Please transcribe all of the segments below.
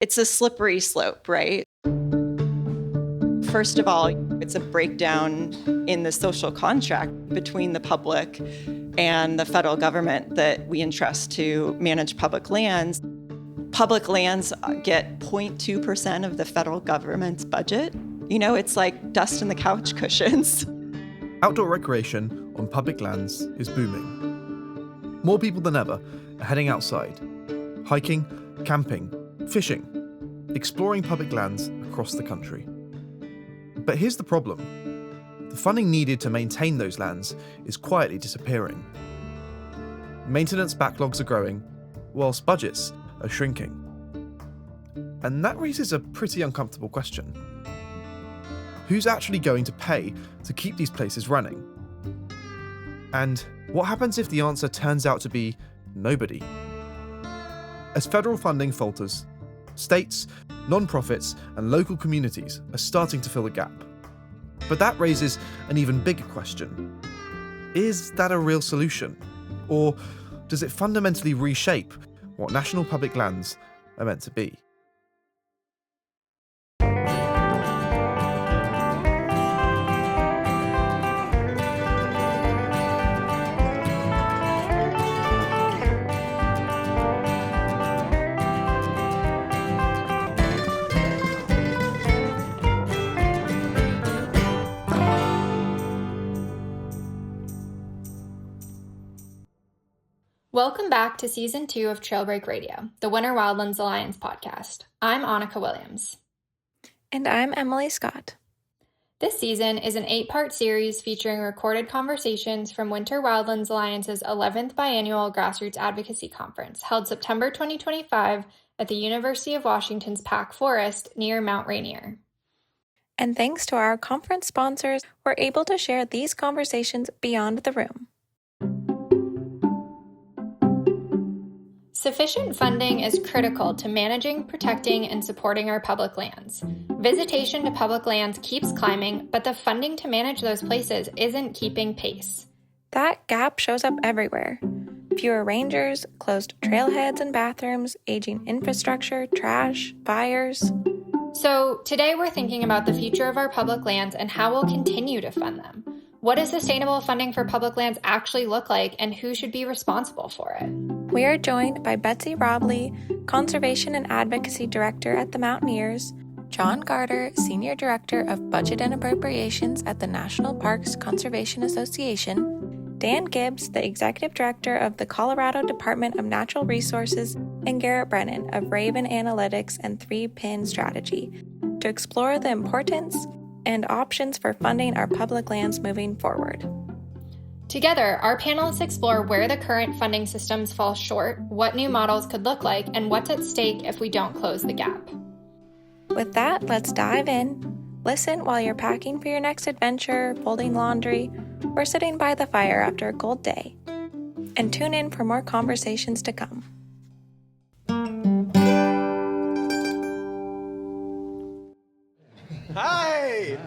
It's a slippery slope, right? First of all, it's a breakdown in the social contract between the public and the federal government that we entrust to manage public lands. Public lands get 0.2% of the federal government's budget. It's like dust in the couch cushions. Outdoor recreation on public lands is booming. More people than ever are heading outside, hiking, camping, fishing, exploring public lands across the country. But here's the problem. The funding needed to maintain those lands is quietly disappearing. Maintenance backlogs are growing, whilst budgets are shrinking. And that raises a pretty uncomfortable question. Who's actually going to pay to keep these places running? And what happens if the answer turns out to be nobody? As federal funding falters, states, non-profits, and local communities are starting to fill the gap. But that raises an even bigger question. Is that a real solution? Or does it fundamentally reshape what national public lands are meant to be? Welcome back to Season 2 of Trailbreak Radio, the Winter Wildlands Alliance podcast. I'm Annika Williams. And I'm Emily Scott. This season is an 8-part series featuring recorded conversations from Winter Wildlands Alliance's 11th Biannual Grassroots Advocacy Conference, held September 2025 at the University of Washington's Pack Forest near Mount Rainier. And thanks to our conference sponsors, we're able to share these conversations beyond the room. Sufficient funding is critical to managing, protecting, and supporting our public lands. Visitation to public lands keeps climbing, but the funding to manage those places isn't keeping pace. That gap shows up everywhere. Fewer rangers, closed trailheads and bathrooms, aging infrastructure, trash, fires. So today we're thinking about the future of our public lands and how we'll continue to fund them. What does sustainable funding for public lands actually look like, and who should be responsible for it? We are joined by Betsy Robblee, Conservation and Advocacy Director at the Mountaineers, John Garder, Senior Director of Budget and Appropriations at the National Parks Conservation Association, Dan Gibbs, the Executive Director of the Colorado Department of Natural Resources, and Garrett Brennan of Raven Analytics and 3-Pin Strategy, to explore the importance and options for funding our public lands moving forward. Together, our panelists explore where the current funding systems fall short, what new models could look like, and what's at stake if we don't close the gap. With that, let's dive in. Listen while you're packing for your next adventure, folding laundry, or sitting by the fire after a cold day. And tune in for more conversations to come. Hi!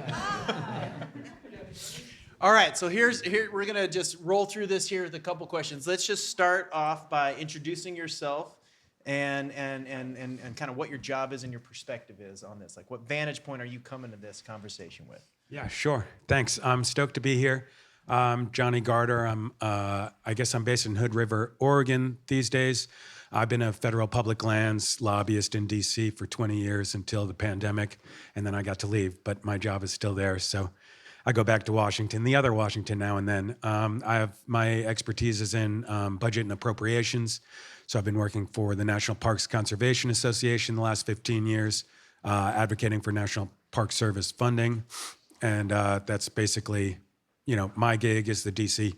All right, so here we're gonna just roll through this here with a couple questions. Let's just start off by introducing yourself and kind of what your job is and your perspective is on this. Like, what vantage point are you coming to this conversation with? Yeah, sure. Thanks. I'm stoked to be here. Johnny Garder. I guess I'm based in Hood River, Oregon these days. I've been a federal public lands lobbyist in D.C. for 20 years until the pandemic, and then I got to leave, but my job is still there, so I go back to Washington, the other Washington now and then. My expertise is in budget and appropriations, so I've been working for the National Parks Conservation Association the last 15 years, advocating for National Park Service funding, and that's basically, my gig is the D.C.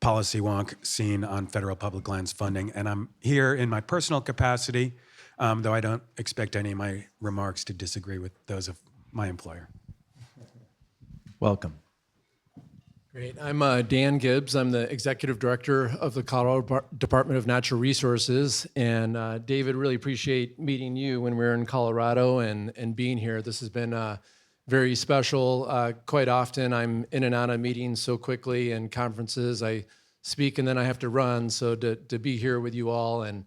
policy wonk scene on federal public lands funding. And I'm here in my personal capacity, though I don't expect any of my remarks to disagree with those of my employer. Welcome. Great. I'm Dan Gibbs. I'm the Executive Director of the Colorado Department of Natural Resources. And David, really appreciate meeting you when we were in Colorado and being here. This has been very special. Quite often I'm in and out of meetings so quickly and conferences. I speak and then I have to run. So to be here with you all and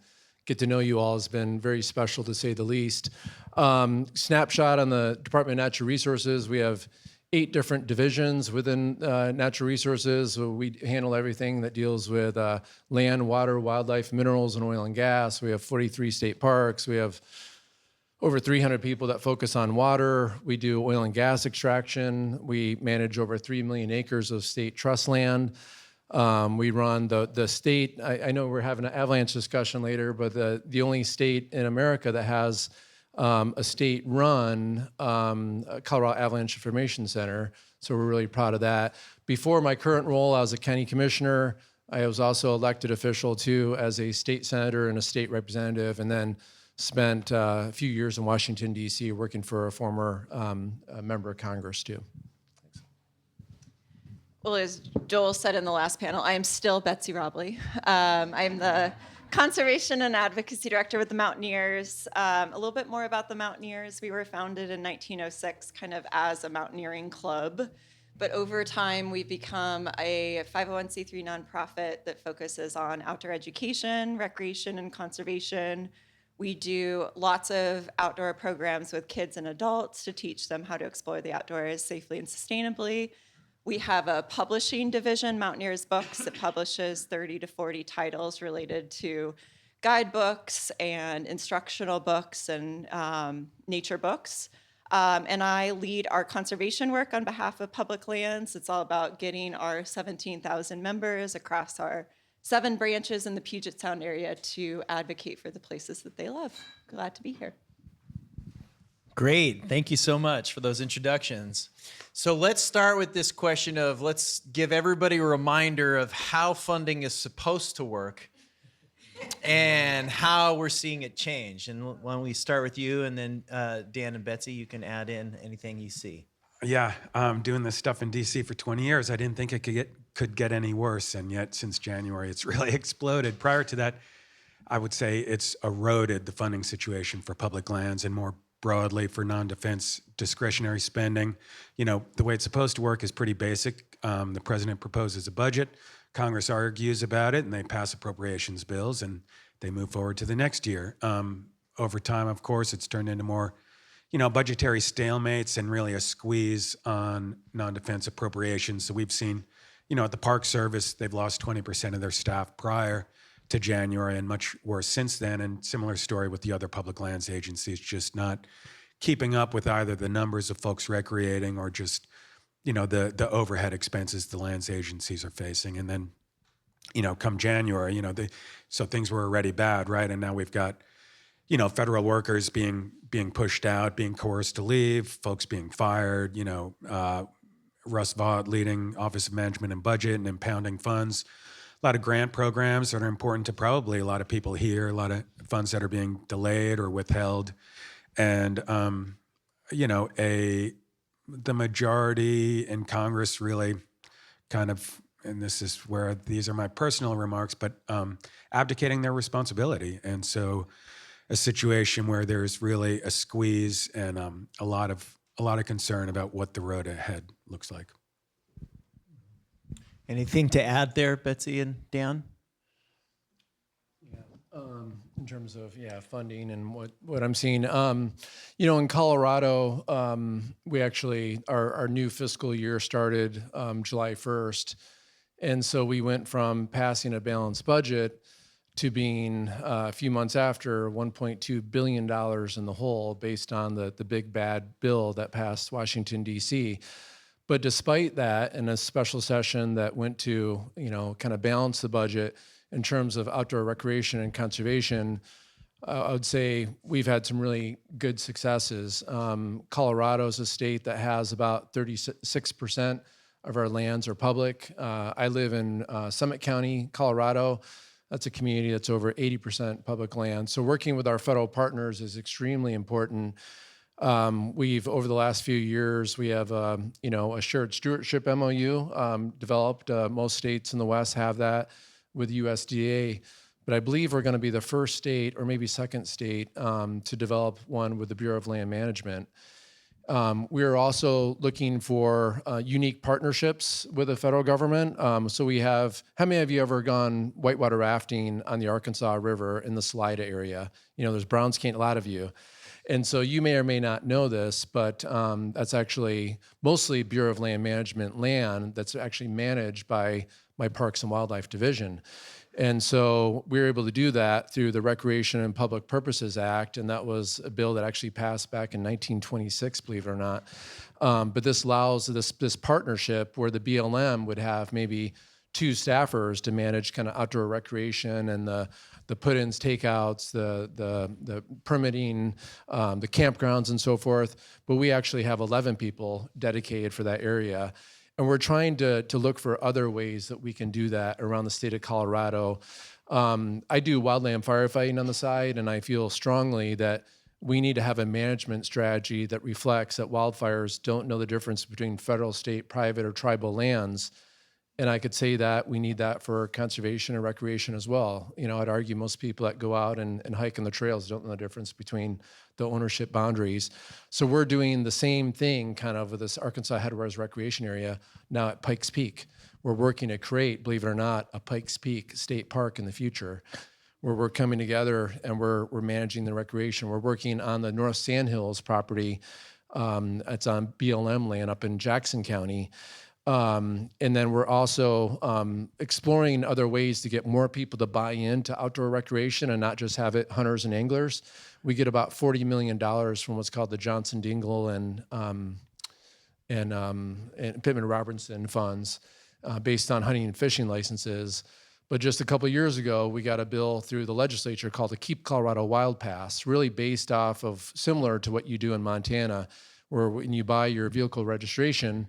get to know you all has been very special, to say the least. Snapshot on the Department of Natural Resources. We have 8 different divisions within natural resources. So we handle everything that deals with land, water, wildlife, minerals, and oil and gas. We have 43 state parks. We have over 300 people that focus on water. We do oil and gas extraction. We manage over 3 million acres of state trust land. We run the state. I know we're having an avalanche discussion later, but the only state in America that has a state-run Colorado Avalanche Information Center. So we're really proud of that. Before my current role, I was a county commissioner. I was also elected official too as a state senator and a state representative, and then spent a few years in Washington, D.C. working for a former member of Congress too. Thanks. Well, as Joel said in the last panel, I am still Betsy Robblee. I am the Conservation and Advocacy Director with the Mountaineers. A little bit more about the Mountaineers. We were founded in 1906 kind of as a mountaineering club, but over time we've become a 501c3 nonprofit that focuses on outdoor education, recreation, and conservation. We do lots of outdoor programs with kids and adults to teach them how to explore the outdoors safely and sustainably. We have a publishing division, Mountaineers Books, that publishes 30 to 40 titles related to guidebooks and instructional books and nature books. And I lead our conservation work on behalf of public lands. It's all about getting our 17,000 members across our 7 branches in the Puget Sound area to advocate for the places that they love. Glad to be here. Great. Thank you so much for those introductions. So let's start with this question of, let's give everybody a reminder of how funding is supposed to work and how we're seeing it change. And why don't we start with you, and then Dan and Betsy, you can add in anything you see. Yeah, doing this stuff in DC for 20 years, I didn't think it could get any worse, and yet since January, it's really exploded. Prior to that, I would say it's eroded the funding situation for public lands and more broadly for non-defense discretionary spending. You know, the way it's supposed to work is pretty basic. The president proposes a budget, Congress argues about it, and they pass appropriations bills, and they move forward to the next year. Over time, of course, it's turned into more, budgetary stalemates and really a squeeze on non-defense appropriations. So we've seen, at the Park Service, they've lost 20% of their staff prior to January, and much worse since then. And similar story with the other public lands agencies, just not keeping up with either the numbers of folks recreating or just, the overhead expenses the lands agencies are facing. And then, come January, so things were already bad, right? And now we've got, federal workers being pushed out, being coerced to leave, folks being fired, Russ Vaught leading Office of Management and Budget and impounding funds. A lot of grant programs that are important to probably a lot of people here, a lot of funds that are being delayed or withheld. And, the majority in Congress really kind of, and this is where these are my personal remarks, but abdicating their responsibility. And so a situation where there's really a squeeze and a lot of concern about what the road ahead looks like. Anything to add there, Betsy and Dan? Yeah, in terms of funding and what I'm seeing, in Colorado, we actually our new fiscal year started July 1st, and so we went from passing a balanced budget to being a few months after $1.2 billion in the hole based on the big bad bill that passed Washington, D.C. But despite that, in a special session that went to, kind of balance the budget in terms of outdoor recreation and conservation, I would say we've had some really good successes. Colorado is a state that has about 36% of our lands are public. I live in Summit County, Colorado. That's a community that's over 80% public land. So working with our federal partners is extremely important. We've, over the last few years, we have, a shared stewardship MOU developed. Most states in the West have that with USDA, but I believe we're going to be the first state or maybe second state to develop one with the Bureau of Land Management. We're also looking for unique partnerships with the federal government. So we have, how many of you ever gone whitewater rafting on the Arkansas River in the Salida area? There's Browns Canyon, a lot of you. And so you may or may not know this, but that's actually mostly Bureau of Land Management land that's actually managed by my Parks and Wildlife Division. And so we were able to do that through the Recreation and Public Purposes Act, and that was a bill that actually passed back in 1926, believe it or not. But this allows this partnership where the BLM would have maybe 2 staffers to manage kind of outdoor recreation and the put-ins, takeouts, the permitting, the campgrounds and so forth. But we actually have 11 people dedicated for that area. And we're trying to look for other ways that we can do that around the state of Colorado. I do wildland firefighting on the side, and I feel strongly that we need to have a management strategy that reflects that wildfires don't know the difference between federal, state, private, or tribal lands. And I could say that we need that for conservation and recreation as well. I'd argue most people that go out and hike on the trails don't know the difference between the ownership boundaries. So we're doing the same thing kind of with this Arkansas Headwaters Recreation Area now at Pikes Peak. We're working to create, believe it or not, a Pikes Peak State Park in the future, where we're coming together and we're managing the recreation. We're working on the North Sandhills property. It's on BLM land up in Jackson County. And then we're also exploring other ways to get more people to buy into outdoor recreation and not just have it hunters and anglers. We get about $40 million from what's called the Johnson Dingle and Pittman Robertson funds based on hunting and fishing licenses. But just a couple of years ago, we got a bill through the legislature called the Keep Colorado Wild Pass, really based off of similar to what you do in Montana, where when you buy your vehicle registration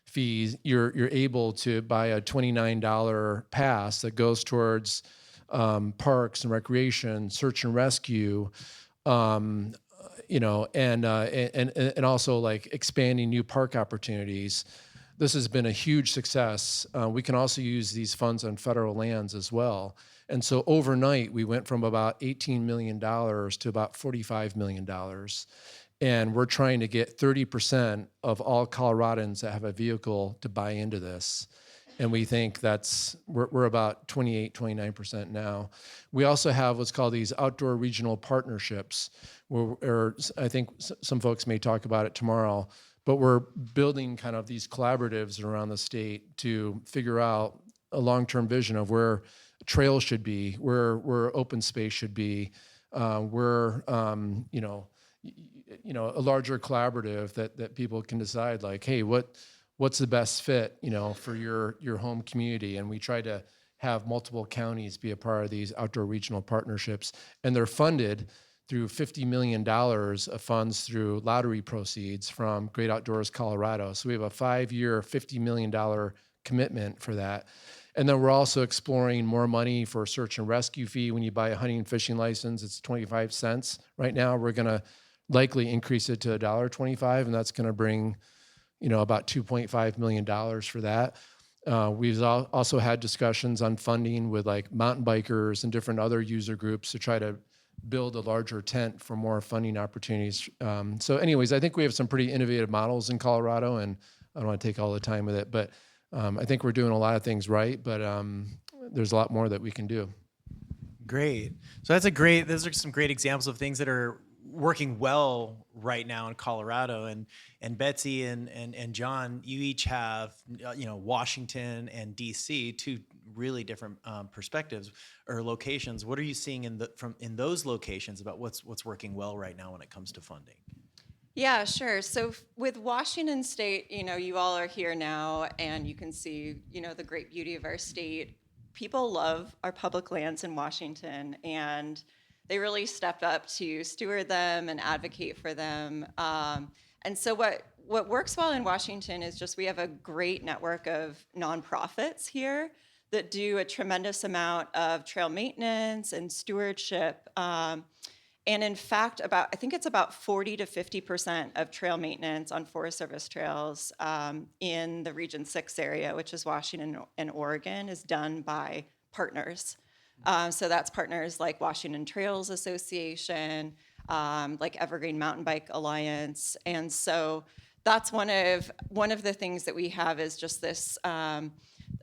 fees, you're able to buy a $29 pass that goes towards parks and recreation, search and rescue, and also like expanding new park opportunities. This has been a huge success. We can also use these funds on federal lands as well. And so overnight, we went from about $18 million to about $45 million. And we're trying to get 30% of all Coloradans that have a vehicle to buy into this. And we think we're about 29% now. We also have what's called these outdoor regional partnerships, where I think some folks may talk about it tomorrow, but we're building kind of these collaboratives around the state to figure out a long-term vision of where trails should be, where open space should be, where a larger collaborative that people can decide like, hey, what's the best fit, for your home community. And we try to have multiple counties be a part of these outdoor regional partnerships. And they're funded through $50 million of funds through lottery proceeds from Great Outdoors Colorado. So we have a 5-year, $50 million commitment for that. And then we're also exploring more money for search and rescue fee. When you buy a hunting and fishing license, it's 25 cents. Right now, we're going to likely increase it to $1.25, and that's going to bring, about $2.5 million for that. We've also had discussions on funding with like mountain bikers and different other user groups to try to build a larger tent for more funding opportunities. So anyways, I think we have some pretty innovative models in Colorado, and I don't want to take all the time with it, but I think we're doing a lot of things right, but there's a lot more that we can do. Great. So those are some great examples of things that are working well right now in Colorado. And Betsy and John, you each have, Washington and DC, 2 really different perspectives or locations. What are you seeing in those locations about what's working well right now when it comes to funding? Yeah, sure. So with Washington State, you all are here now and you can see, the great beauty of our state. People love our public lands in Washington, and they really stepped up to steward them and advocate for them. And so what works well in Washington is just we have a great network of nonprofits here that do a tremendous amount of trail maintenance and stewardship. And in fact, I think it's about 40 to 50% of trail maintenance on Forest Service trails in the Region 6 area, which is Washington and Oregon, is done by partners. So that's partners like Washington Trails Association, like Evergreen Mountain Bike Alliance. And so that's one of the things that we have is just this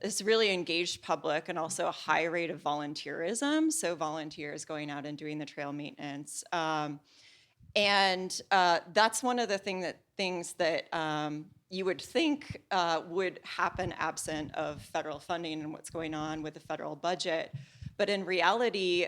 this really engaged public and also a high rate of volunteerism. So volunteers going out and doing the trail maintenance. And that's one of the things that you would think would happen absent of federal funding and what's going on with the federal budget. But in reality,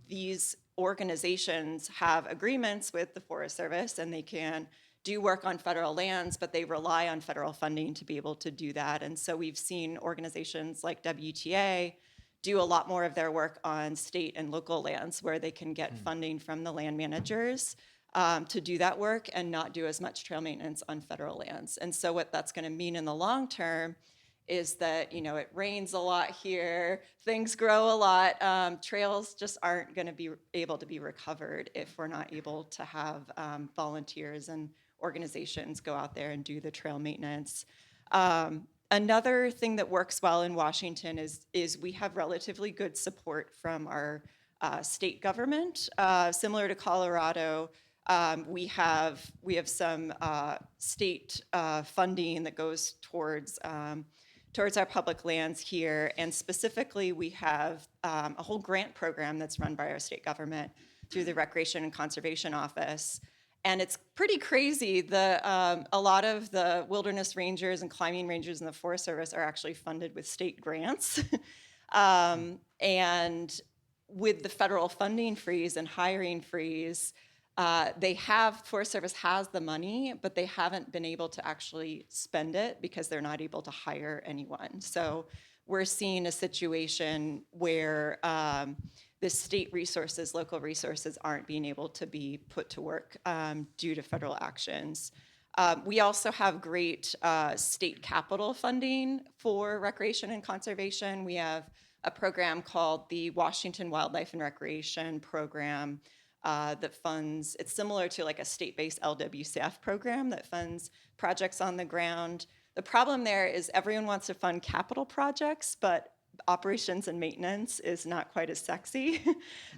these organizations have agreements with the Forest Service and they can do work on federal lands, but they rely on federal funding to be able to do that. And so we've seen organizations like WTA do a lot more of their work on state and local lands where they can get funding from the land managers to do that work and not do as much trail maintenance on federal lands. And so what that's going to mean in the long term is that, it rains a lot here, things grow a lot, trails just aren't going to be able to be recovered if we're not able to have volunteers and organizations go out there and do the trail maintenance. Another thing that works well in Washington is we have relatively good support from our state government. Similar to Colorado, we have some state funding that goes towards our public lands here, and specifically we have a whole grant program that's run by our state government through the Recreation and Conservation Office. And it's pretty crazy. A lot of the wilderness rangers and climbing rangers in the Forest Service are actually funded with state grants. And with the federal funding freeze and hiring freeze, Forest Service has the money, but they haven't been able to actually spend it because they're not able to hire anyone. So we're seeing a situation where the state resources, local resources aren't being able to be put to work due to federal actions. We also have great state capital funding for recreation and conservation. We have a program called the Washington Wildlife and Recreation Program that funds, it's similar to like a state-based LWCF program that funds projects on the ground. The problem there is everyone wants to fund capital projects, but operations and maintenance is not quite as sexy.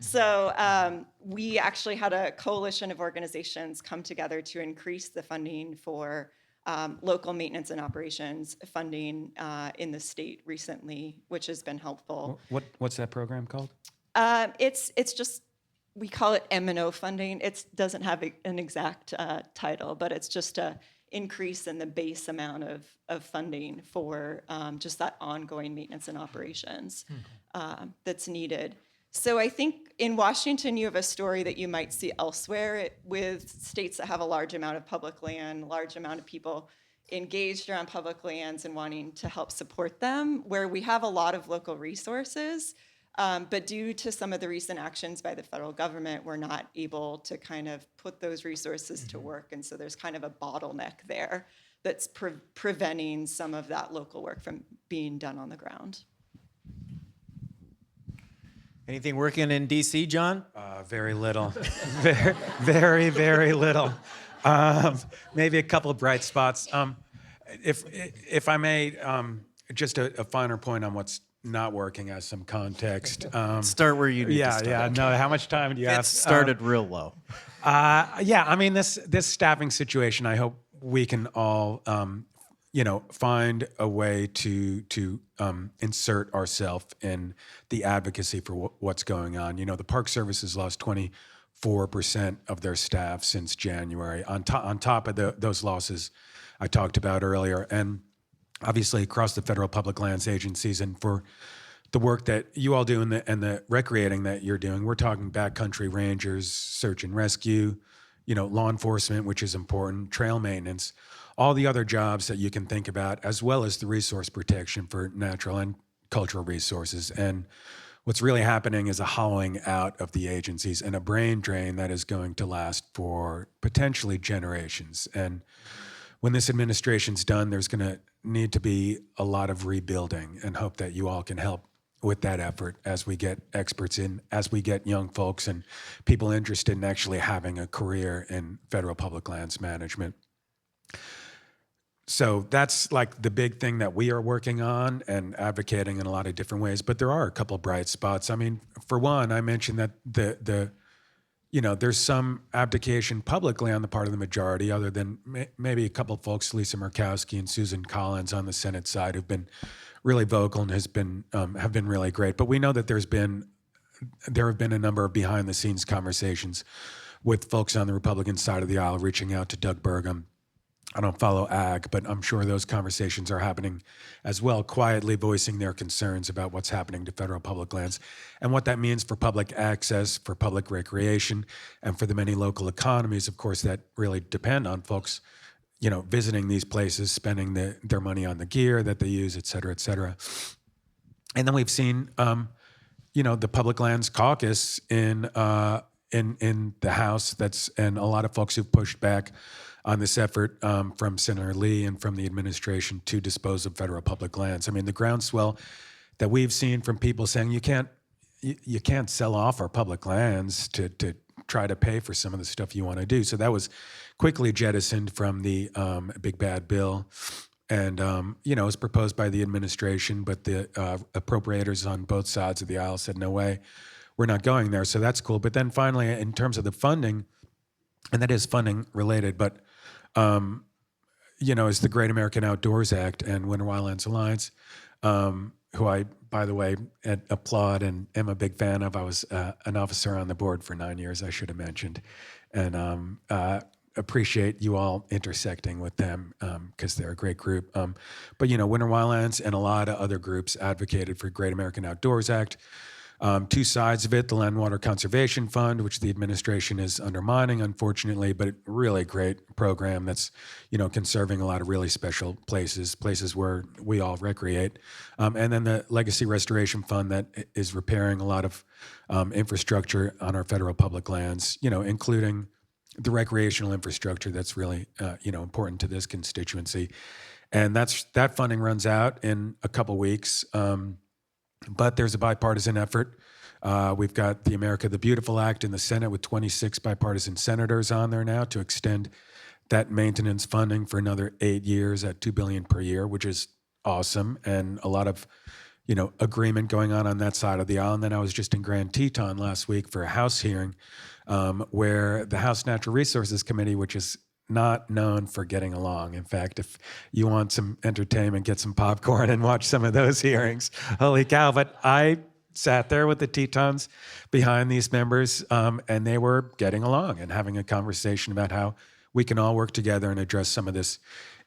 So we actually had a coalition of organizations come together to increase the funding for local maintenance and operations funding in the state recently, which has been helpful. What's that program called? It's just, we call it M&O funding. It doesn't have an exact title, but it's just a increase in the base amount of funding for just that ongoing maintenance and operations that's needed. So I think in Washington, you have a story that you might see elsewhere with states that have a large amount of public land, large amount of people engaged around public lands and wanting to help support them, where we have a lot of local resources. But due to some of the recent actions by the federal government, we're not able to kind of put those resources to work. And so there's kind of a bottleneck there that's preventing some of that local work from being done on the ground. Anything working in DC, John? Very little. very, very little. Maybe a couple of bright spots. If I may, just a finer point on what's not working as some context. Start where you need to start. Yeah. No, how much time do you have? It started real low. I mean, this staffing situation, I hope we can all, find a way to insert ourselves in the advocacy for what's going on. The Park Service has lost 24% of their staff since January, on top of those losses I talked about earlier. And obviously across the federal public lands agencies, and for the work that you all do and the recreating that you're doing, we're talking backcountry rangers, search and rescue, law enforcement, which is important, trail maintenance, all the other jobs that you can think about, as well as the resource protection for natural and cultural resources. And what's really happening is a hollowing out of the agencies and a brain drain that is going to last for potentially generations. And when this administration's done, there's going to need to be a lot of rebuilding, and hope that you all can help with that effort as we get experts in, as we get young folks and people interested in actually having a career in federal public lands management. So that's like the big thing that we are working on and advocating in a lot of different ways. But there are a couple of bright spots. I mean, for one, I mentioned that the there's some abdication publicly on the part of the majority, other than maybe a couple of folks, Lisa Murkowski and Susan Collins on the Senate side, who've been really vocal and have been really great. But we know that there have been a number of behind the scenes conversations with folks on the Republican side of the aisle reaching out to Doug Burgum. I don't follow ag, but I'm sure those conversations are happening as well, quietly voicing their concerns about what's happening to federal public lands and what that means for public access, for public recreation, and for the many local economies, of course, that really depend on folks, visiting these places, spending their money on the gear that they use, et cetera, et cetera. And then we've seen, the Public Lands Caucus in the House, and a lot of folks who've pushed back on this effort from Senator Lee and from the administration to dispose of federal public lands. I mean, the groundswell that we've seen from people saying you can't sell off our public lands to try to pay for some of the stuff you want to do. So that was quickly jettisoned from the big bad bill. And, it was proposed by the administration, but the appropriators on both sides of the aisle said, no way, we're not going there. So that's cool. But then finally, in terms of the funding, and that is funding related, but, is the Great American Outdoors Act and Winter Wildlands Alliance, who I, by the way, applaud and am a big fan of. I was an officer on the board for 9 years, I should have mentioned. And appreciate you all intersecting with them because they're a great group. But Winter Wildlands and a lot of other groups advocated for Great American Outdoors Act. Two sides of it, the Land Water Conservation Fund, which the administration is undermining, unfortunately, but a really great program that's, conserving a lot of really special places where we all recreate. And then the Legacy Restoration Fund that is repairing a lot of infrastructure on our federal public lands, including the recreational infrastructure that's really, important to this constituency. And that funding runs out in a couple weeks. But there's a bipartisan effort. We've got the America the Beautiful Act in the Senate with 26 bipartisan senators on there now to extend that maintenance funding for another 8 years at $2 billion per year, which is awesome, and a lot of agreement going on that side of the aisle. And then I was just in Grand Teton last week for a House hearing where the House Natural Resources Committee, which is not known for getting along. In fact, if you want some entertainment, get some popcorn and watch some of those hearings. Holy cow. But I sat there with the Tetons behind these members, and they were getting along and having a conversation about how we can all work together and address some of this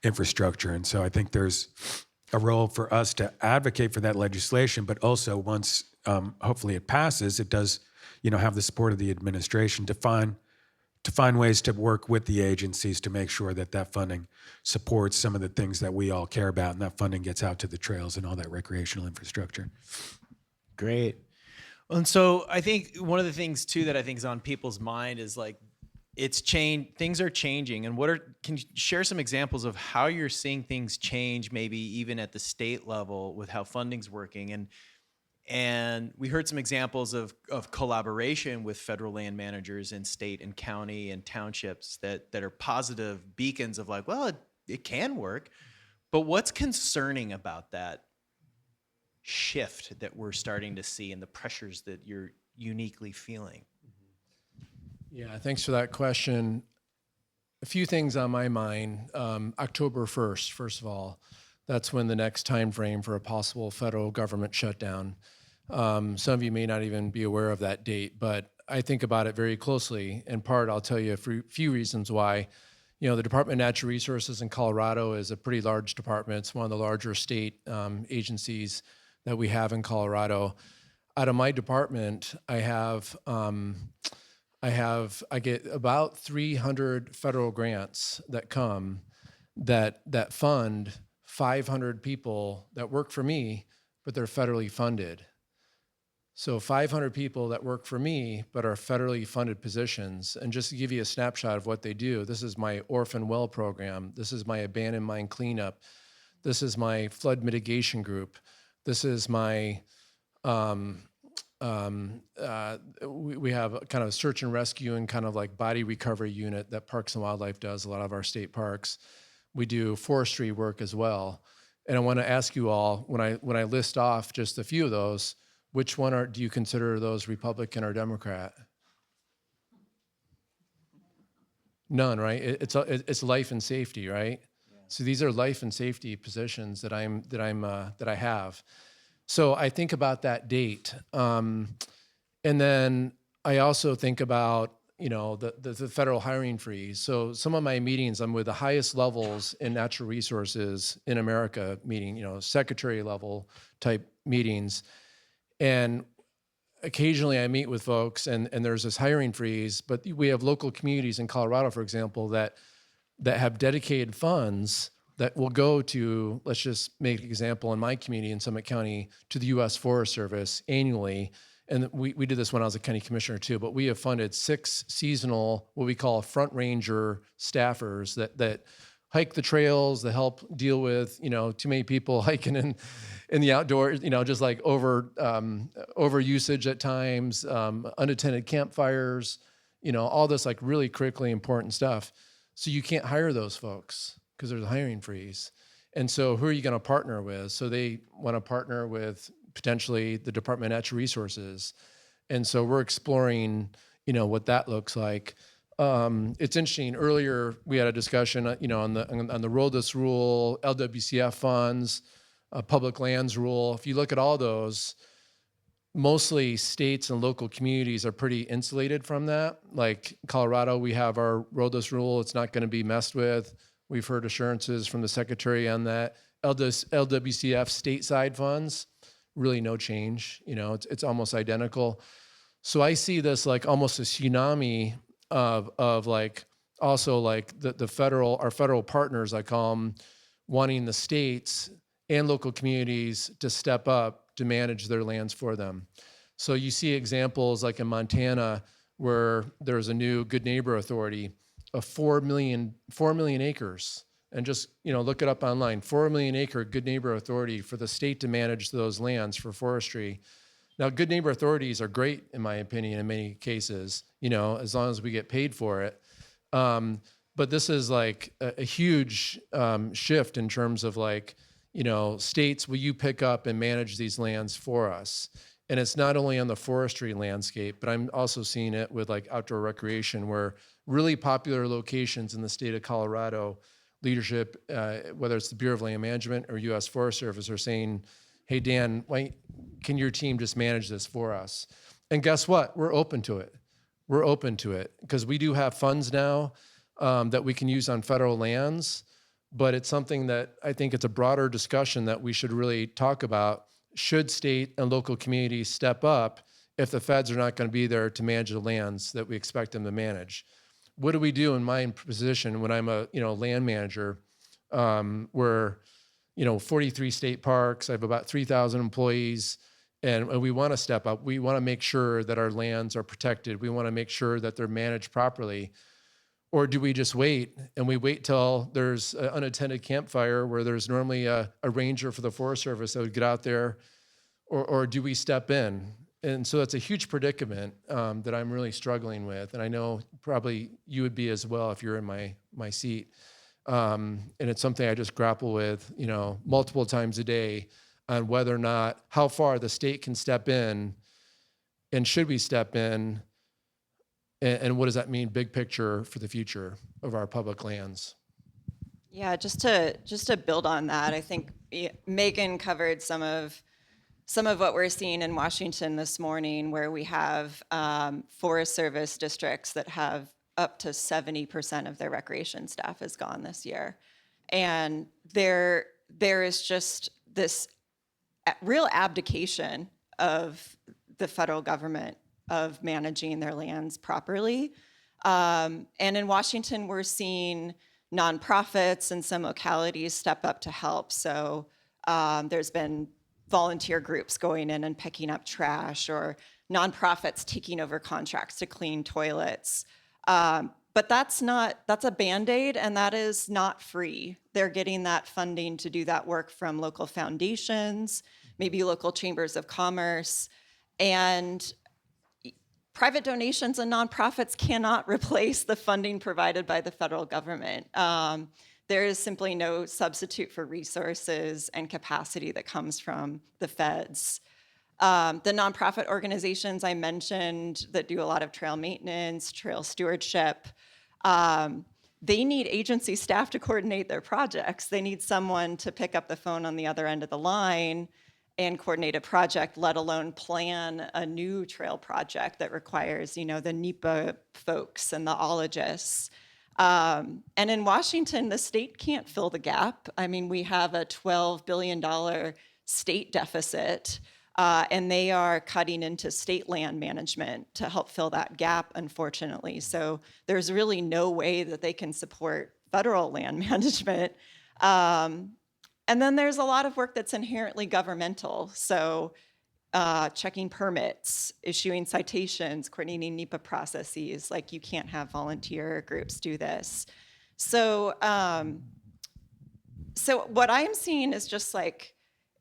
infrastructure. And so I think there's a role for us to advocate for that legislation, but also once hopefully it passes, it does have the support of the administration to find ways to work with the agencies to make sure that funding supports some of the things that we all care about, and that funding gets out to the trails and all that recreational infrastructure. Great. And so I think one of the things too that I think is on people's mind is like things are changing, and can you share some examples of how you're seeing things change, maybe even at the state level with how funding's working? And we heard some examples of collaboration with federal land managers in state and county and townships that are positive beacons of like, well, it can work. But what's concerning about that shift that we're starting to see and the pressures that you're uniquely feeling? Yeah, thanks for that question. A few things on my mind. October 1st, first of all, that's when the next time frame for a possible federal government shutdown. Some of you may not even be aware of that date, but I think about it very closely. In part, I'll tell you a few reasons why. The Department of Natural Resources in Colorado is a pretty large department. It's one of the larger state agencies that we have in Colorado. Out of my department, I get about 300 federal grants that come that fund 500 people that work for me, but they're federally funded. So 500 people that work for me, but are federally funded positions. And just to give you a snapshot of what they do, this is my orphan well program. This is my abandoned mine cleanup. This is my flood mitigation group. This is my, we have kind of search and rescue and kind of like body recovery unit that Parks and Wildlife does, a lot of our state parks. We do forestry work as well. And I want to ask you all, when I list off just a few of those, which one do you consider those Republican or Democrat? None, right? It's life and safety, right? So these are life and safety positions that I have. So I think about that date, and then I also think about the federal hiring freeze. So some of my meetings, I'm with the highest levels in natural resources in America, meeting secretary level type meetings, and occasionally I meet with folks and there's this hiring freeze, but we have local communities in Colorado, for example, that have dedicated funds that will go to, let's just make an example, in my community in Summit County, to the U.S. Forest Service annually. And we did this when I was a county commissioner too, but we have funded 6 seasonal, what we call front ranger staffers that hike the trails, that help deal with, too many people hiking in the outdoors, just like over usage at times, unattended campfires, all this like really critically important stuff. So you can't hire those folks because there's a hiring freeze. And so who are you going to partner with? So they want to partner with potentially the Department of Natural Resources. And so we're exploring, what that looks like. It's interesting. Earlier, we had a discussion, on the RODIS rule, LWCF funds, public lands rule. If you look at all those, mostly states and local communities are pretty insulated from that. Like Colorado, we have our RODIS rule. It's not going to be messed with. We've heard assurances from the secretary on that. LWCF stateside funds, really no change. It's almost identical. So I see this like almost a tsunami of like also like our federal partners, I call them, wanting the states and local communities to step up to manage their lands for them. So you see examples like in Montana where there's a new Good Neighbor Authority of 4 million acres. And just, look it up online, 4 million acre Good Neighbor Authority for the state to manage those lands for forestry. Now, Good Neighbor Authorities are great, in my opinion, in many cases, as long as we get paid for it. But this is like a huge shift in terms of like, states, will you pick up and manage these lands for us? And it's not only on the forestry landscape, but I'm also seeing it with like outdoor recreation, where really popular locations in the state of Colorado, leadership, whether it's the Bureau of Land Management or U.S. Forest Service, are saying, hey, Dan, why can your team just manage this for us? And guess what? We're open to it. We're open to it because we do have funds now that we can use on federal lands, but it's something that I think it's a broader discussion that we should really talk about. Should state and local communities step up if the feds are not going to be there to manage the lands that we expect them to manage? What do we do in my position when I'm a land manager, where 43 state parks, I have about 3,000 employees, and we want to step up. We want to make sure that our lands are protected. We want to make sure that they're managed properly. Or do we just wait and we wait till there's an unattended campfire where there's normally a ranger for the Forest Service that would get out there, or do we step in? And so that's a huge predicament that I'm really struggling with. And I know probably you would be as well if you're in my seat. And it's something I just grapple with, multiple times a day on whether or not, how far the state can step in, and should we step in, and what does that mean big picture for the future of our public lands? Yeah, just to build on that, I think Megan covered some of what we're seeing in Washington this morning, where we have Forest Service districts that have up to 70% of their recreation staff is gone this year. And there is just this real abdication of the federal government of managing their lands properly. And in Washington, we're seeing nonprofits and some localities step up to help. So there's been volunteer groups going in and picking up trash, or nonprofits taking over contracts to clean toilets. But that's a Band-Aid, and that is not free. They're getting that funding to do that work from local foundations, maybe local chambers of commerce, and private donations and nonprofits cannot replace the funding provided by the federal government. There is simply no substitute for resources and capacity that comes from the feds. The nonprofit organizations I mentioned that do a lot of trail maintenance, trail stewardship, They need agency staff to coordinate their projects. They need someone to pick up the phone on the other end of the line and coordinate a project, let alone plan a new trail project that requires, the NEPA folks and the ologists. And in Washington, the state can't fill the gap. I mean, we have a $12 billion state deficit, and they are cutting into state land management to help fill that gap, unfortunately. So there's really no way that they can support federal land management. And then there's a lot of work that's inherently governmental. So checking permits, issuing citations, coordinating NEPA processes. Like, you can't have volunteer groups do this. So, so what I'm seeing is just like,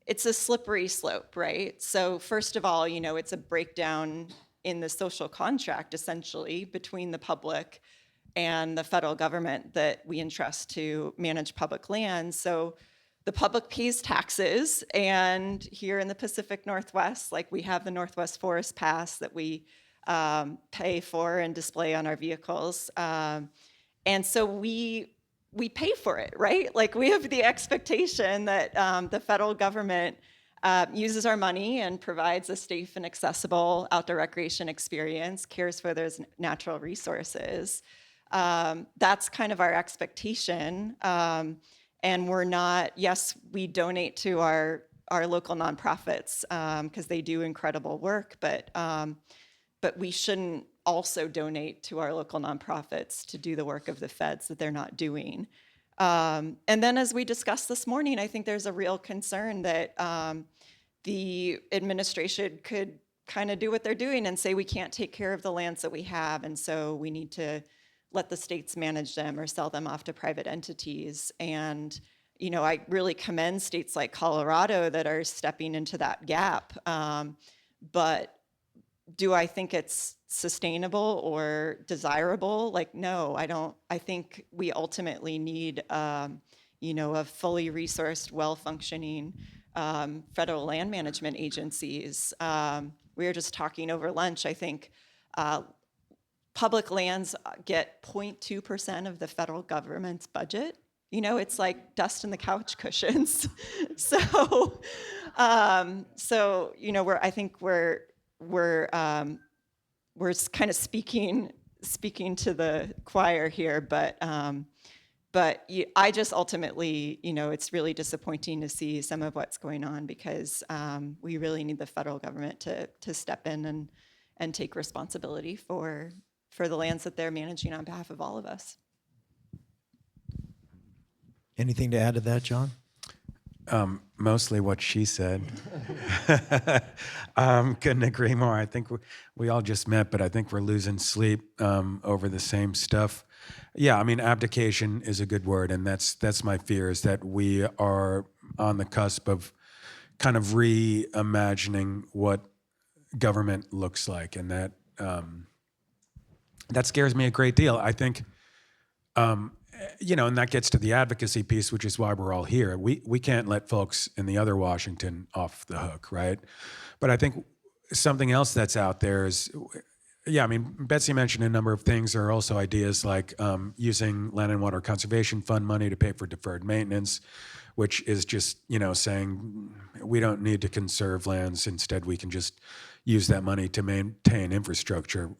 it's a slippery slope, right? So first of all, it's a breakdown in the social contract, essentially, between the public and the federal government that we entrust to manage public lands. So the public pays taxes, and here in the Pacific Northwest, like, we have the Northwest Forest Pass that we pay for and display on our vehicles. And so we pay for it, right? Like, we have the expectation that the federal government uses our money and provides a safe and accessible outdoor recreation experience, cares for those natural resources. That's kind of our expectation. And we're not, yes, we donate to our local nonprofits because they do incredible work, but we shouldn't also donate to our local nonprofits to do the work of the feds that they're not doing. And then, as we discussed this morning, I think there's a real concern that the administration could kind of do what they're doing and say we can't take care of the lands that we have, and so we need to let the states manage them or sell them off to private entities. And, I really commend states like Colorado that are stepping into that gap. But do I think it's sustainable or desirable? Like, no, I don't. I think we ultimately need, a fully resourced, well-functioning federal land management agencies. We were just talking over lunch. I think public lands get 0.2% of the federal government's budget. It's like dust in the couch cushions. So, I think we're kind of speaking to the choir here, but I just ultimately, it's really disappointing to see some of what's going on, because we really need the federal government to step in and take responsibility for the lands that they're managing on behalf of all of us. Anything to add to that, John? Mostly what she said. Couldn't agree more. I think we all just met, but I think we're losing sleep over the same stuff. Yeah, I mean, abdication is a good word, and that's my fear, is that we are on the cusp of kind of reimagining what government looks like, and that scares me a great deal. I think, and that gets to the advocacy piece, which is why we're all here. We can't let folks in the other Washington off the hook, right? But I think something else that's out there is, I mean, Betsy mentioned a number of things. There are also ideas like using Land and Water Conservation Fund money to pay for deferred maintenance, which is just, saying we don't need to conserve lands. Instead, we can just use that money to maintain infrastructure,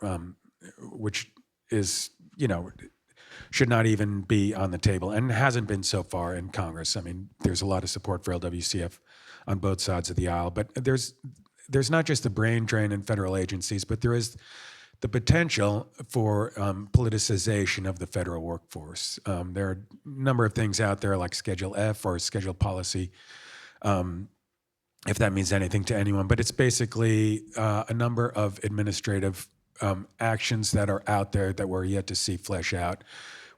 which is, should not even be on the table, and hasn't been so far in Congress. I mean, there's a lot of support for LWCF on both sides of the aisle, but there's not just the brain drain in federal agencies, but there is the potential for politicization of the federal workforce. There are a number of things out there like Schedule F or Schedule Policy, if that means anything to anyone, but it's basically a number of administrative actions that are out there that we're yet to see flesh out,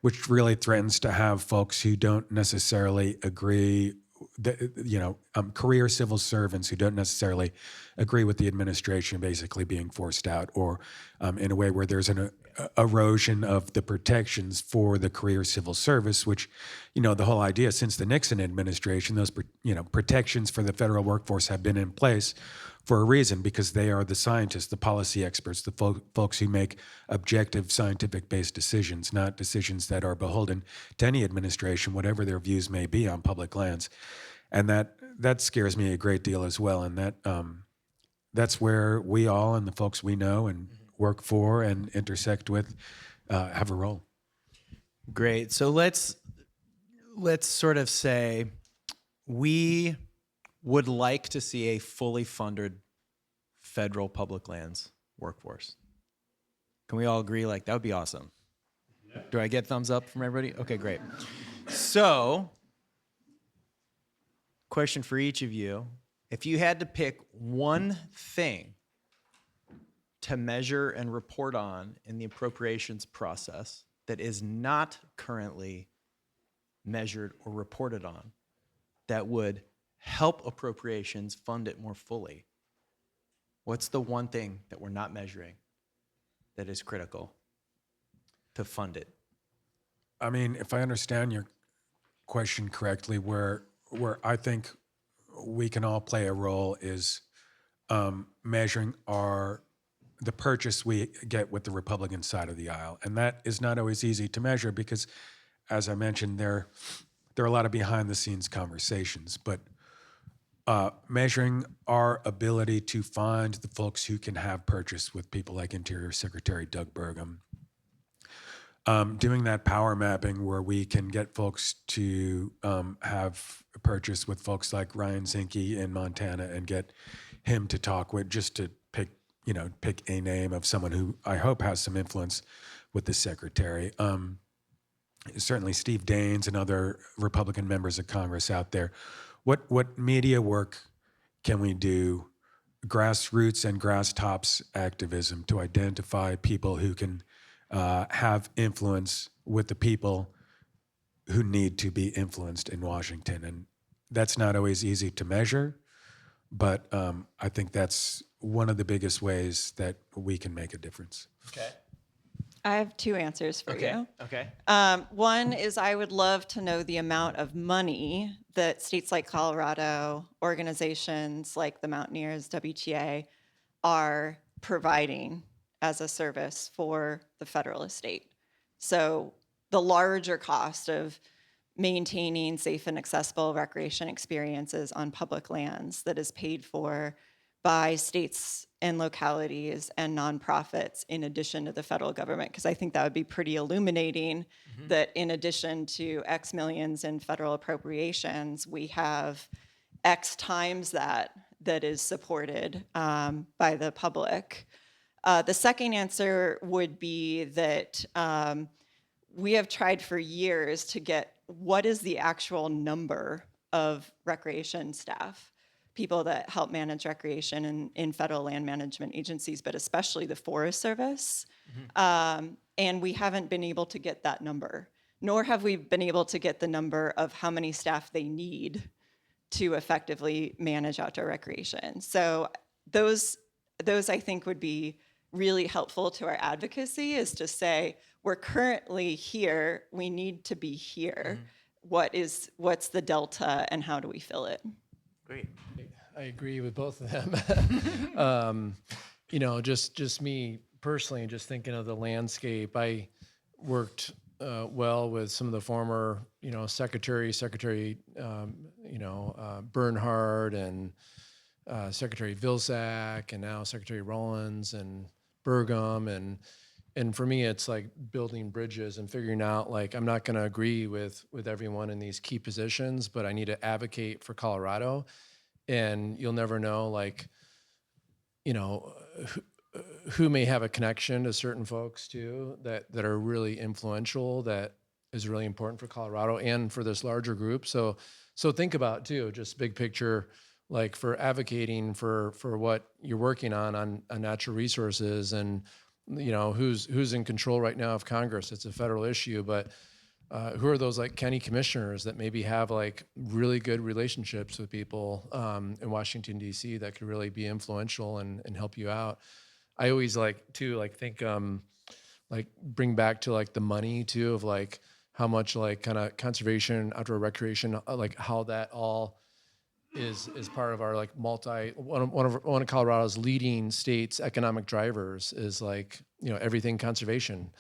which really threatens to have folks who don't necessarily agree, career civil servants who don't necessarily agree with the administration basically being forced out, or in a way where there's an erosion of the protections for the career civil service, which, the whole idea since the Nixon administration, those, protections for the federal workforce have been in place for a reason, because they are the scientists, the policy experts, the folks who make objective scientific-based decisions, not decisions that are beholden to any administration, whatever their views may be on public lands. And that scares me a great deal as well. And that's where we all and the folks we know and work for and intersect with have a role. Great. So let's sort of say we would like to see a fully funded federal public lands workforce. Can we all agree? Like, that would be awesome. Yeah. Do I get thumbs up from everybody? Okay, great. So, question for each of you. If you had to pick one thing to measure and report on in the appropriations process that is not currently measured or reported on, that would help appropriations fund it more fully, what's the one thing that we're not measuring that is critical to fund it? I mean, if I understand your question correctly, where I think we can all play a role is measuring the purchase we get with the Republican side of the aisle. And that is not always easy to measure because, as I mentioned, there are a lot of behind-the-scenes conversations. But measuring our ability to find the folks who can have purchase with people like Interior Secretary Doug Burgum, doing that power mapping where we can get folks to have purchase with folks like Ryan Zinke in Montana and get him to talk with, just to pick a name of someone who I hope has some influence with the secretary. Certainly Steve Daines and other Republican members of Congress out there. What media work can we do, grassroots and grass tops activism, to identify people who can have influence with the people who need to be influenced in Washington? And that's not always easy to measure, but I think that's one of the biggest ways that we can make a difference. Okay. I have two answers for you. Okay. One is I would love to know the amount of money that states like Colorado, organizations like the Mountaineers, WTA, are providing as a service for the federal estate. So the larger cost of maintaining safe and accessible recreation experiences on public lands that is paid for by states and localities and nonprofits in addition to the federal government, because I think that would be pretty illuminating that in addition to X millions in federal appropriations, we have X times that is supported by the public. The second answer would be that we have tried for years to get what is the actual number of recreation staff, people that help manage recreation in federal land management agencies, but especially the Forest Service. And we haven't been able to get that number, nor have we been able to get the number of how many staff they need to effectively manage outdoor recreation. So those I think would be really helpful to our advocacy, is to say, we're currently here, we need to be here. What's the delta and how do we fill it? Great. I agree with both of them. Just me personally, just thinking of the landscape, I worked well with some of the former, Secretary Bernhardt and Secretary Vilsack, and now Secretary Rollins and Burgum, and for me, it's like building bridges and figuring out, like, I'm not going to agree with everyone in these key positions, but I need to advocate for Colorado. And you'll never know, like, who may have a connection to certain folks too that are really influential, that is really important for Colorado and for this larger group. So think about too, just big picture, like, for advocating for what you're working on natural resources, and who's in control right now of Congress. It's a federal issue, but who are those, like, county commissioners that maybe have, like, really good relationships with people in Washington, D.C. that could really be influential and help you out? I always think like bring back to like the money too, of like how much like kind of conservation, outdoor recreation, like how that all is part of our like one of Colorado's leading states economic drivers is like, everything conservation,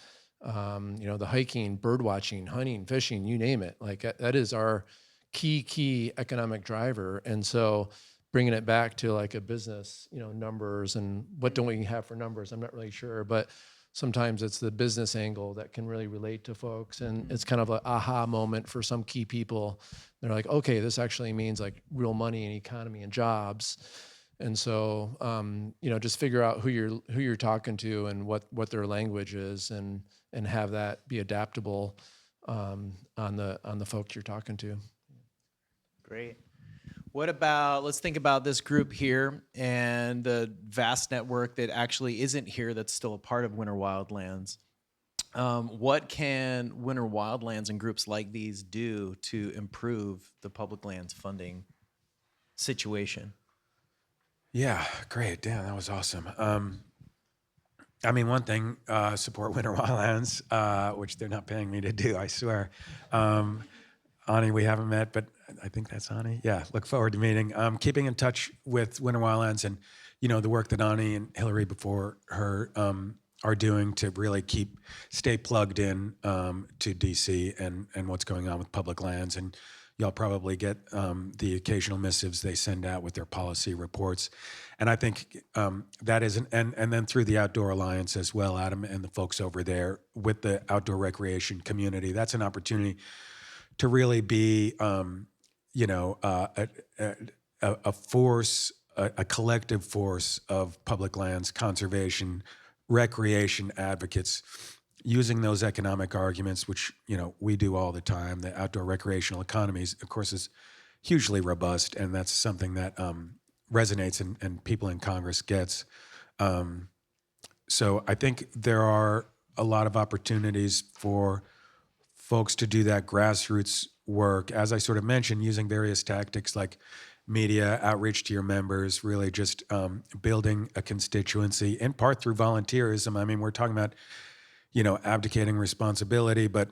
the hiking, bird watching, hunting, fishing, you name it. Like that is our key economic driver. And so bringing it back to like a business, numbers, and what don't we have for numbers? I'm not really sure, but sometimes it's the business angle that can really relate to folks. And it's kind of an aha moment for some key people. They're like, okay, this actually means like real money and economy and jobs. And so, just figure out who you're talking to and what their language is, and have that be adaptable on the folks you're talking to. Great. What about, let's think about this group here and the vast network that actually isn't here that's still a part of Winter Wildlands. What can Winter Wildlands and groups like these do to improve the public lands funding situation? Yeah, great. Damn, that was awesome. One thing, support Winter Wildlands, which they're not paying me to do, I swear. Ani, we haven't met, but I think that's Ani. Yeah, look forward to meeting. Keeping in touch with Winter Wildlands and, the work that Ani and Hillary before her are doing to really stay plugged in to DC and what's going on with public lands. And y'all probably get the occasional missives they send out with their policy reports. And I think that is, and then through the Outdoor Alliance as well, Adam and the folks over there with the outdoor recreation community, that's an opportunity to really be, a force, a collective force of public lands conservation, recreation advocates, using those economic arguments, which we do all the time. The outdoor recreational economies, of course, is hugely robust, and that's something that resonates and people in Congress gets. So I think there are a lot of opportunities for folks to do that grassroots work, as I sort of mentioned, using various tactics like media, outreach to your members, really just building a constituency, in part through volunteerism. We're talking about, abdicating responsibility, but,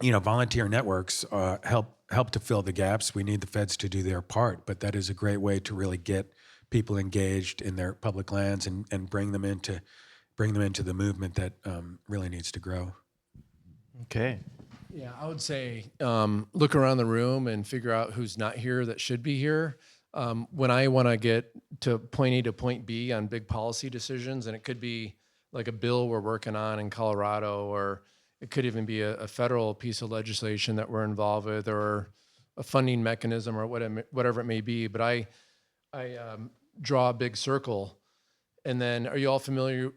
volunteer networks help to fill the gaps. We need the feds to do their part, but that is a great way to really get people engaged in their public lands and bring them into the movement that really needs to grow. Okay. Yeah, I would say look around the room and figure out who's not here that should be here. When I want to get to point A to point B on big policy decisions, and it could be like a bill we're working on in Colorado, or it could even be a federal piece of legislation that we're involved with, or a funding mechanism, or whatever it may be. But I draw a big circle. And then, are you all familiar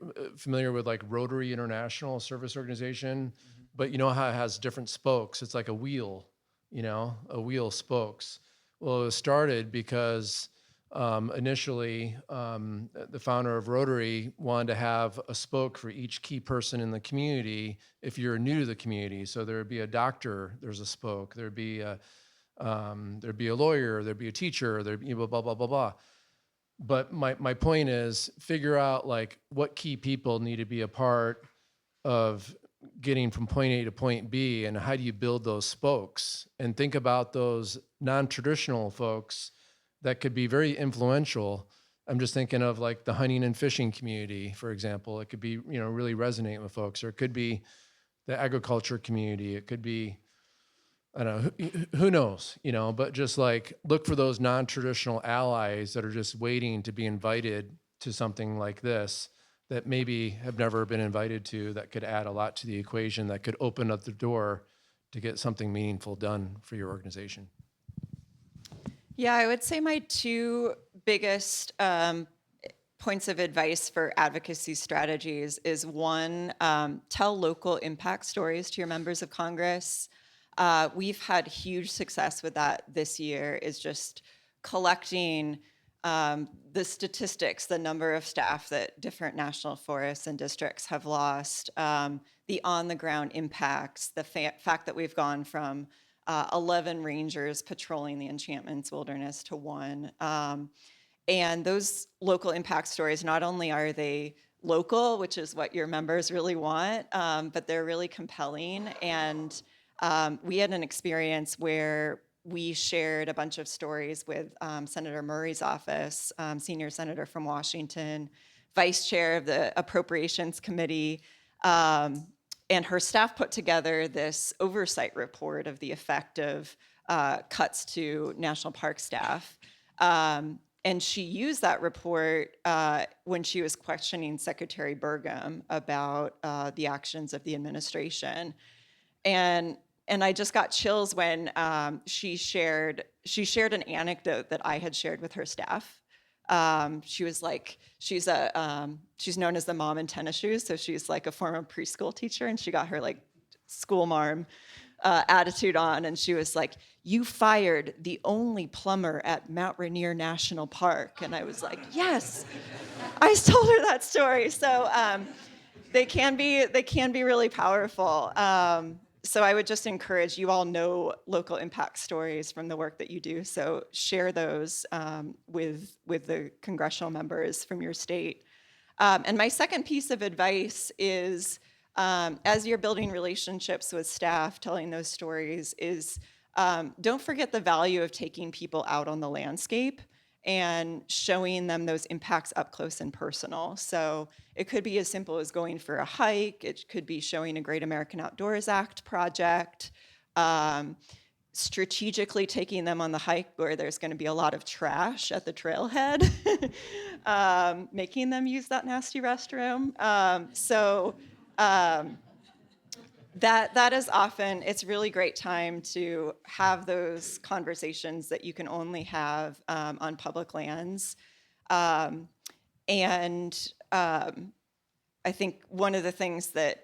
with like Rotary International Service Organization? Mm-hmm. But you know how it has different spokes? It's like a wheel, a wheel spokes. Well, it was started because initially the founder of Rotary wanted to have a spoke for each key person in the community if you're new to the community. So there would be a doctor, there's a spoke. There'd be a lawyer, there'd be a teacher, there'd be blah, blah, blah, blah, blah. But my point is, figure out like what key people need to be a part of getting from point A to point B, and how do you build those spokes, and think about those non-traditional folks that could be very influential. I'm just thinking of like the hunting and fishing community, for example. It could be, really resonate with folks, or it could be the agriculture community. It could be, I don't know, who knows, but just like look for those non-traditional allies that are just waiting to be invited to something like this, that maybe have never been invited to, that could add a lot to the equation, that could open up the door to get something meaningful done for your organization. Yeah, I would say my two biggest points of advice for advocacy strategies is one, tell local impact stories to your members of Congress. We've had huge success with that this year, is just collecting the statistics, the number of staff that different national forests and districts have lost, the on-the-ground impacts, the fact that we've gone from 11 rangers patrolling the Enchantments Wilderness to 1. And those local impact stories, not only are they local, which is what your members really want, but they're really compelling. And we had an experience where we shared a bunch of stories with Senator Murray's office, senior senator from Washington, vice chair of the Appropriations Committee, and her staff put together this oversight report of the effect of cuts to national park staff. And she used that report when she was questioning Secretary Burgum about the actions of the administration. And I just got chills when she shared an anecdote that I had shared with her staff. She was like, she's known as the mom in tennis shoes, so she's like a former preschool teacher, and she got her like school marm attitude on, and she was like, "You fired the only plumber at Mount Rainier National Park," and I was like, "Yes." I told her that story. So they can be really powerful. So I would just encourage, you all know local impact stories from the work that you do, so share those with the congressional members from your state. And my second piece of advice is, as you're building relationships with staff, telling those stories, is don't forget the value of taking people out on the landscape and showing them those impacts up close and personal. So it could be as simple as going for a hike. It could be showing a Great American Outdoors Act project, strategically taking them on the hike where there's going to be a lot of trash at the trailhead, making them use that nasty restroom. That is often, it's really great time to have those conversations that you can only have on public lands. I think one of the things that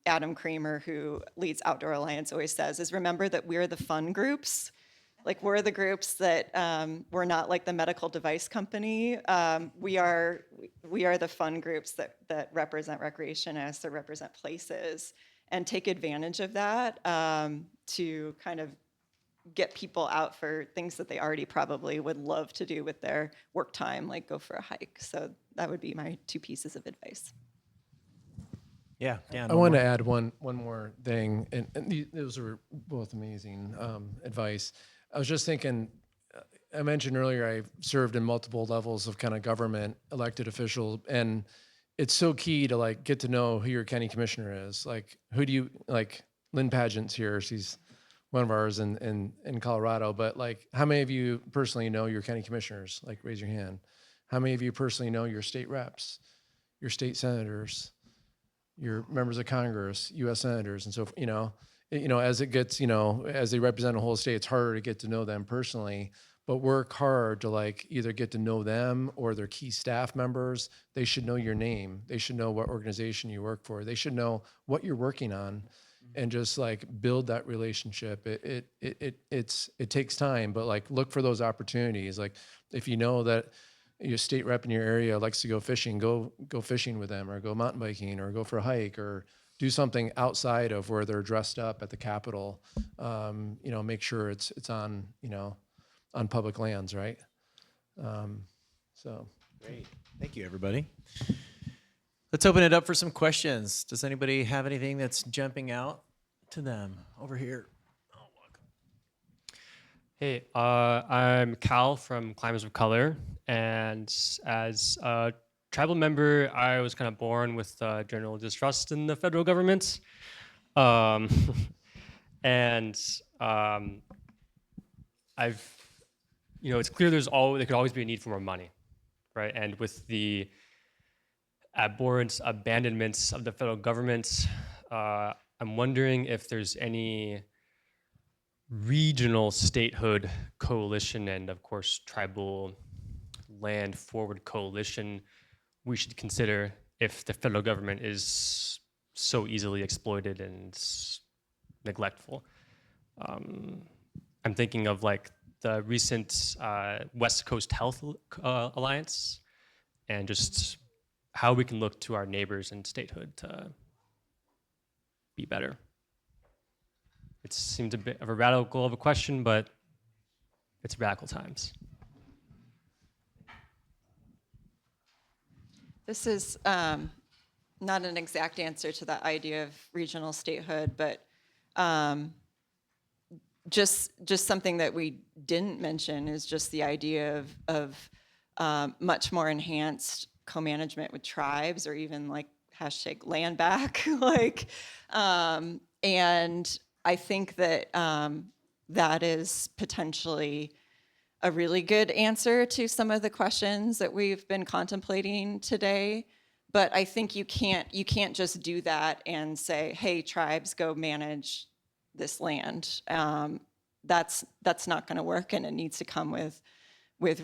Adam Kramer, who leads Outdoor Alliance, always says is, remember that we're the fun groups. Like, we're the groups that we're not like the medical device company. We are the fun groups that represent recreationists, that represent places, and take advantage of that to kind of get people out for things that they already probably would love to do with their work time, like go for a hike. So that would be my two pieces of advice. Yeah, Dan. I want to add one more thing, and those are both amazing advice. I was just thinking, I mentioned earlier I served in multiple levels of kind of government, elected official, and it's so key to like get to know who your county commissioner is. Like, who do you like? Lynn Pageant's here; she's one of ours in Colorado. But like, how many of you personally know your county commissioners? Like, raise your hand. How many of you personally know your state reps, your state senators, your members of Congress, U.S. senators, and so as it gets, as they represent a whole state, it's harder to get to know them personally. But work hard to like either get to know them or their key staff members. They should know your name. They should know what organization you work for. They should know what you're working on, and just like build that relationship. It takes time, but like look for those opportunities. Like if you know that your state rep in your area likes to go fishing, go fishing with them, or go mountain biking, or go for a hike, or do something outside of where they're dressed up at the Capitol. Make sure it's on on public lands, right? Great. Thank you, everybody. Let's open it up for some questions. Does anybody have anything that's jumping out to them over here? Oh, look. Hey, I'm Cal from Climbers of Color, and as a tribal member, I was kind of born with general distrust in the federal government. It's clear there could always be a need for more money, right? And with the abhorrent abandonments of the federal government, I'm wondering if there's any regional statehood coalition and, of course, tribal land forward coalition we should consider if the federal government is so easily exploited and neglectful. I'm thinking of like the recent West Coast Health Alliance, and just how we can look to our neighbors and statehood to be better. It seems a bit of a radical of a question, but it's radical times. This is not an exact answer to that idea of regional statehood, but just something that we didn't mention is just the idea of much more enhanced co-management with tribes, or even like hashtag land back. And I think that that is potentially a really good answer to some of the questions that we've been contemplating today. But I think you can't just do that and say, hey, tribes, go manage this land. That's not going to work, and it needs to come with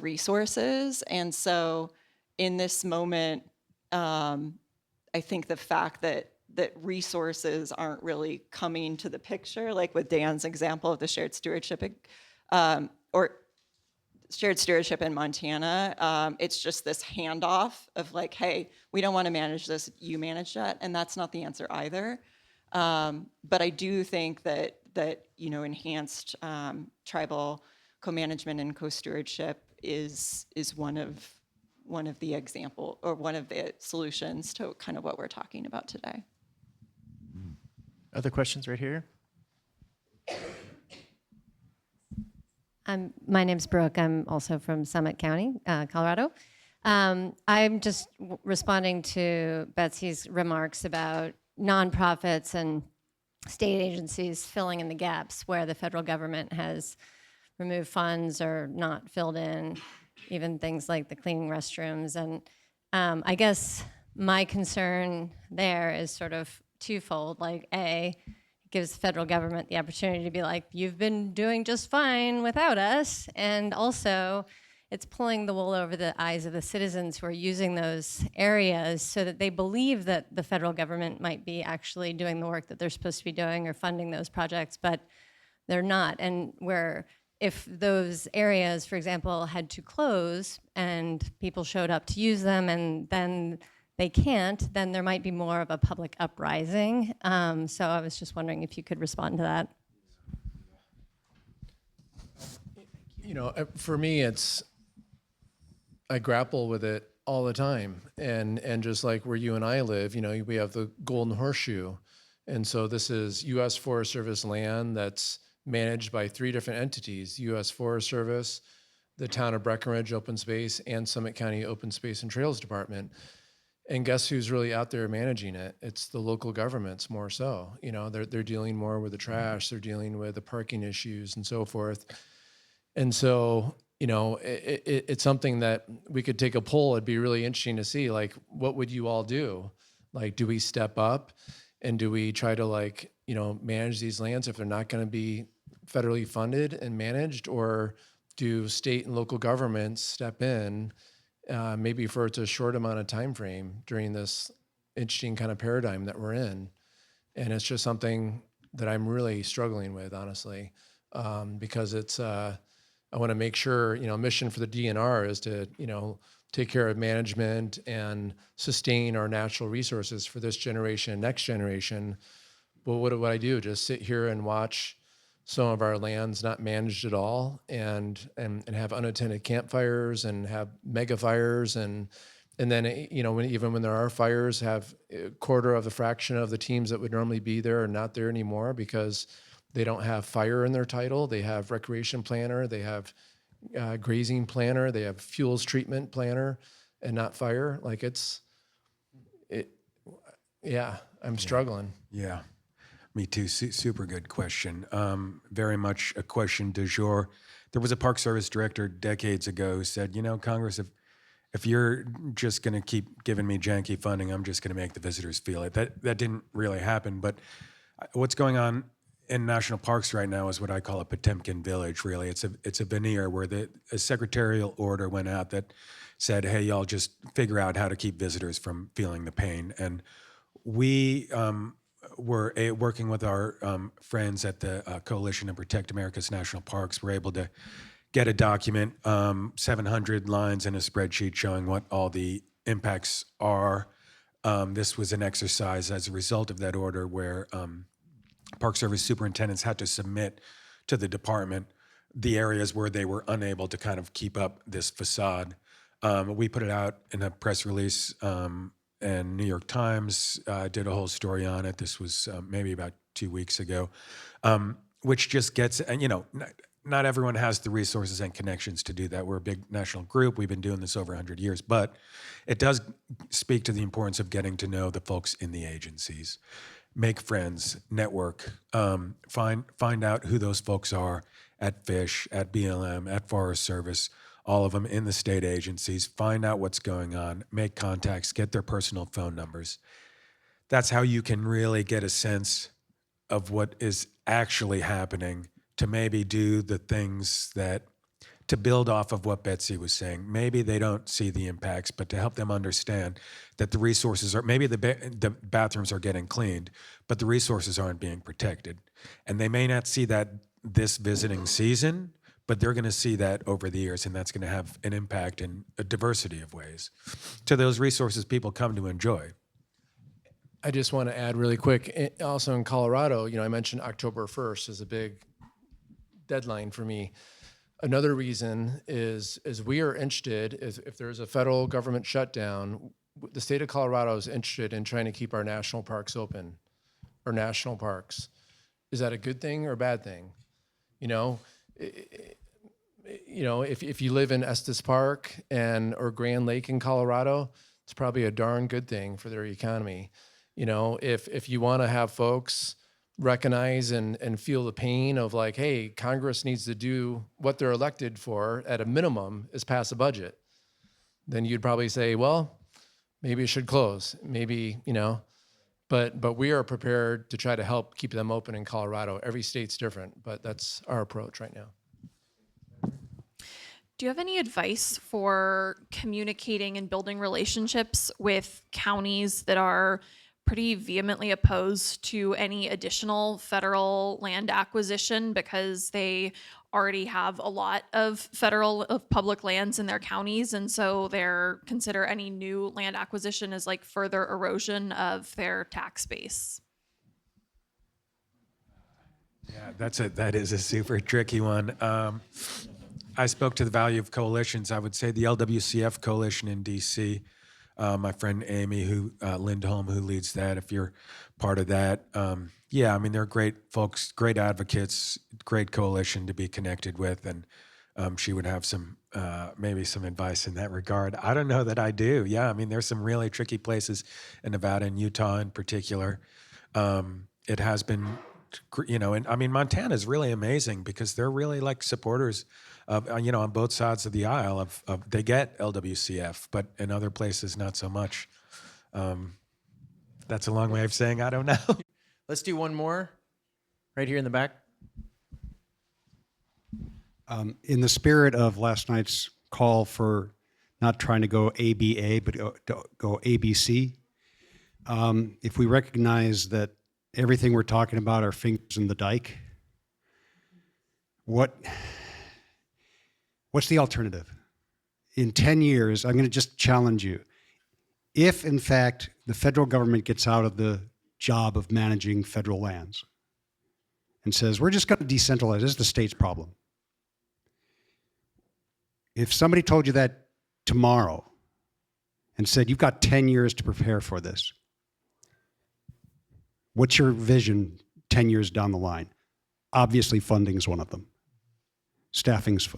resources. And so in this moment, I think the fact that resources aren't really coming to the picture, like with Dan's example of the shared stewardship or shared stewardship in Montana, it's just this handoff of like, hey, we don't want to manage this, you manage that, and that's not the answer either. But I do think that enhanced tribal co-management and co-stewardship is one of the example, or one of the solutions to kind of what we're talking about today. Other questions right here? My name's Brooke. I'm also from Summit County, Colorado. I'm just responding to Betsy's remarks about nonprofits and state agencies filling in the gaps where the federal government has removed funds or not filled in, even things like the cleaning restrooms. And I guess my concern there is sort of twofold. Like, A, it gives the federal government the opportunity to be like, you've been doing just fine without us. And also, it's pulling the wool over the eyes of the citizens who are using those areas so that they believe that the federal government might be actually doing the work that they're supposed to be doing or funding those projects, but they're not. And if those areas, for example, had to close and people showed up to use them and then they can't, then there might be more of a public uprising. So I was just wondering if you could respond to that. For me, I grapple with it all the time. And just like where you and I live, we have the Golden Horseshoe. And so this is U.S. Forest Service land that's managed by 3 different entities: U.S. Forest Service, the Town of Breckenridge Open Space, and Summit County Open Space and Trails Department. And guess who's really out there managing it? It's the local governments more so. They're dealing more with the trash, they're dealing with the parking issues and so forth. And so, it's something that we could take a poll. It'd be really interesting to see, like, what would you all do? Like, do we step up and do we try to manage these lands if they're not going to be federally funded and managed, or do state and local governments step in maybe for a short amount of time frame during this interesting kind of paradigm that we're in? And it's just something that I'm really struggling with, honestly, because it's I want to make sure, mission for the DNR is to, take care of management and sustain our natural resources for this generation and next generation. But what do I do? Just sit here and watch some of our lands not managed at all, and have unattended campfires and have mega fires, and then when there are fires, have a quarter of the fraction of the teams that would normally be there are not there anymore because they don't have fire in their title. They have recreation planner, they have grazing planner, they have fuels treatment planner, and not fire. I'm struggling. Yeah, me too. Super good question. Very much a question du jour. There was a Park Service director decades ago who said, Congress, if you're just going to keep giving me janky funding, I'm just going to make the visitors feel it. That didn't really happen. But what's going on in national parks right now is what I call a Potemkin village, really. It's a veneer where a secretarial order went out that said, hey, y'all just figure out how to keep visitors from feeling the pain. And we were working with our friends at the Coalition to Protect America's National Parks. We're able to get a document, 700 lines in a spreadsheet showing what all the impacts are. This was an exercise as a result of that order where Park Service superintendents had to submit to the department the areas where they were unable to kind of keep up this facade. We put it out in a press release, and New York Times did a whole story on it. This was maybe about 2 weeks ago, which just gets, and not everyone has the resources and connections to do that. We're a big national group. We've been doing this over 100 years, but it does speak to the importance of getting to know the folks in the agencies, make friends, network, find out who those folks are at Fish, at BLM, at Forest Service, all of them in the state agencies, find out what's going on, make contacts, get their personal phone numbers. That's how you can really get a sense of what is actually happening, to maybe do the things that, to build off of what Betsy was saying. Maybe they don't see the impacts, but to help them understand that the resources are, maybe the bathrooms are getting cleaned, but the resources aren't being protected. And they may not see that this visiting season, but they're going to see that over the years, and that's going to have an impact in a diversity of ways to those resources people come to enjoy. I just want to add really quick, also in Colorado, I mentioned October 1st is a big deadline for me. Another reason is we are interested, if there's a federal government shutdown, the state of Colorado is interested in trying to keep our national parks open, our national parks. Is that a good thing or a bad thing? If you live in Estes Park or Grand Lake in Colorado, it's probably a darn good thing for their economy. If you want to have folks recognize and feel the pain of like, hey, Congress needs to do what they're elected for at a minimum is pass a budget, then you'd probably say, well, maybe it should close. Maybe, but we are prepared to try to help keep them open in Colorado. Every state's different, but that's our approach right now. Do you have any advice for communicating and building relationships with counties that are pretty vehemently opposed to any additional federal land acquisition because they already have a lot of public lands in their counties, and so they're consider any new land acquisition as like further erosion of their tax base? Yeah, that is a super tricky one. I spoke to the value of coalitions. I would say the LWCF coalition in DC. My friend Amy, Lindholm, who leads that, if you're part of that. They're great folks, great advocates, great coalition to be connected with. And she would have maybe some advice in that regard. I don't know that I do. Yeah, there's some really tricky places in Nevada and Utah in particular. It has been, Montana is really amazing because they're really like supporters of, on both sides of the aisle of they get LWCF, but in other places, not so much. That's a long way of saying I don't know. Let's do one more right here in the back. In the spirit of last night's call for not trying to go ABA, but go ABC, if we recognize that everything we're talking about are fingers in the dike, what's the alternative? In 10 years, I'm going to just challenge you. If, in fact, the federal government gets out of the job of managing federal lands and says, we're just going to decentralize, this is the state's problem. If somebody told you that tomorrow and said, you've got 10 years to prepare for this, what's your vision 10 years down the line? Obviously, funding is one of them. Staffing's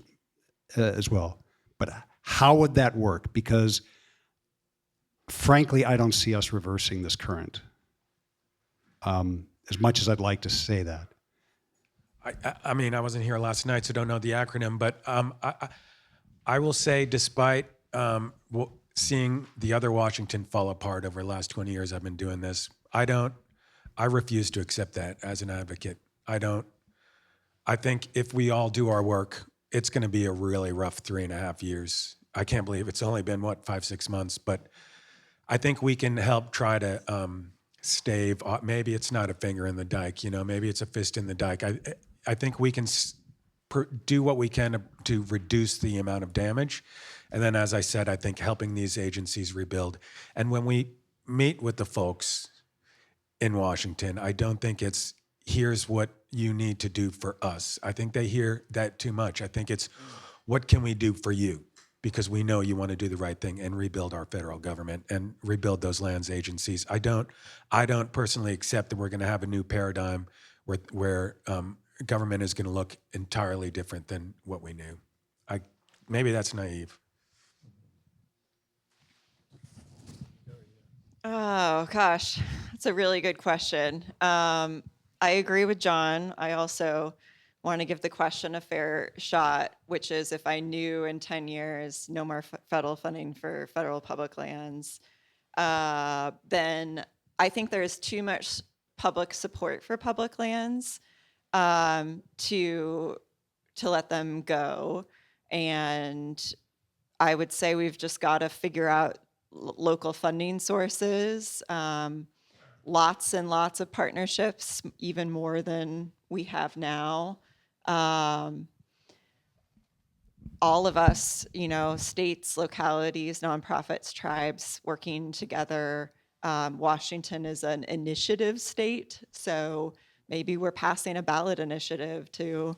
as well. But how would that work? Because frankly, I don't see us reversing this current. As much as I'd like to say that. I wasn't here last night, so don't know the acronym, but I will say, despite seeing the other Washington fall apart over the last 20 years I've been doing this, I refuse to accept that as an advocate. I think if we all do our work, it's going to be a really rough 3.5 years. I can't believe it's only been, 5-6 months, but I think we can help try to stave, maybe it's not a finger in the dike, maybe it's a fist in the dike. I think we can do what we can to reduce the amount of damage. And then, as I said, I think helping these agencies rebuild. And when we meet with the folks in Washington, I don't think it's, here's what you need to do for us. I think they hear that too much. I think it's, what can we do for you? because we know you want to do the right thing and rebuild our federal government and rebuild those lands agencies. I don't personally accept that we're going to have a new paradigm where government is going to look entirely different than what we knew. Maybe that's naive. Oh, gosh, that's a really good question. I agree with John. I also want to give the question a fair shot, which is if I knew in 10 years no more federal funding for federal public lands, then I think there is too much public support for public lands to let them go. And I would say we've just got to figure out local funding sources, lots and lots of partnerships, even more than we have now. All of us, states, localities, nonprofits, tribes working together. Washington is an initiative state, so maybe we're passing a ballot initiative to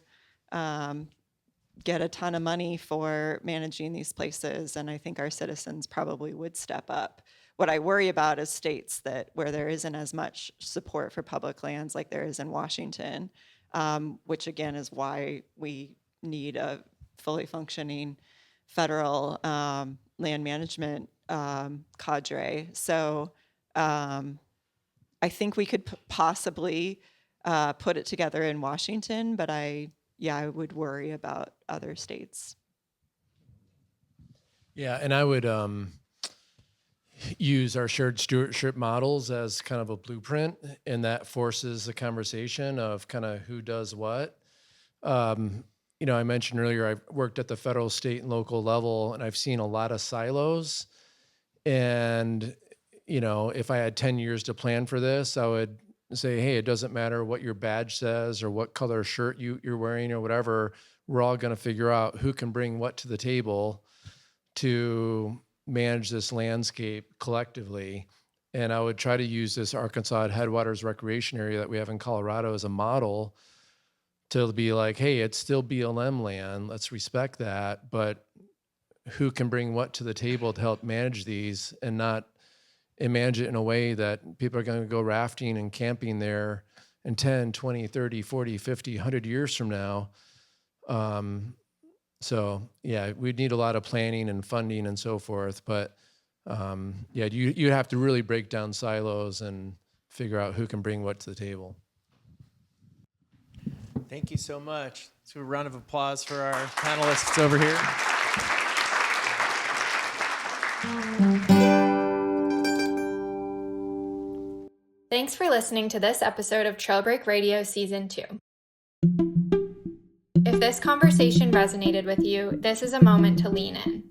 get a ton of money for managing these places, and I think our citizens probably would step up. What I worry about is states where there isn't as much support for public lands like there is in Washington, which again is why we need a fully functioning federal land management cadre. So I think we could possibly put it together in Washington, but I would worry about other states. Yeah, and I would use our shared stewardship models as kind of a blueprint, and that forces a conversation of kind of who does what. I mentioned earlier I've worked at the federal, state, and local level, and I've seen a lot of silos. And, if I had 10 years to plan for this, I would say, hey, it doesn't matter what your badge says or what color shirt you're wearing or whatever. We're all going to figure out who can bring what to the table to manage this landscape collectively. And I would try to use this Arkansas Headwaters recreation area that we have in Colorado as a model to be like, hey, it's still BLM land. Let's respect that. But who can bring what to the table to help manage these and manage it in a way that people are going to go rafting and camping there in 10, 20, 30, 40, 50, 100 years from now. We'd need a lot of planning and funding and so forth. But you have to really break down silos and figure out who can bring what to the table. Thank you so much. Let's do a round of applause for our panelists over here. Thanks for listening to this episode of Trailbreak Radio Season 2. If this conversation resonated with you, this is a moment to lean in.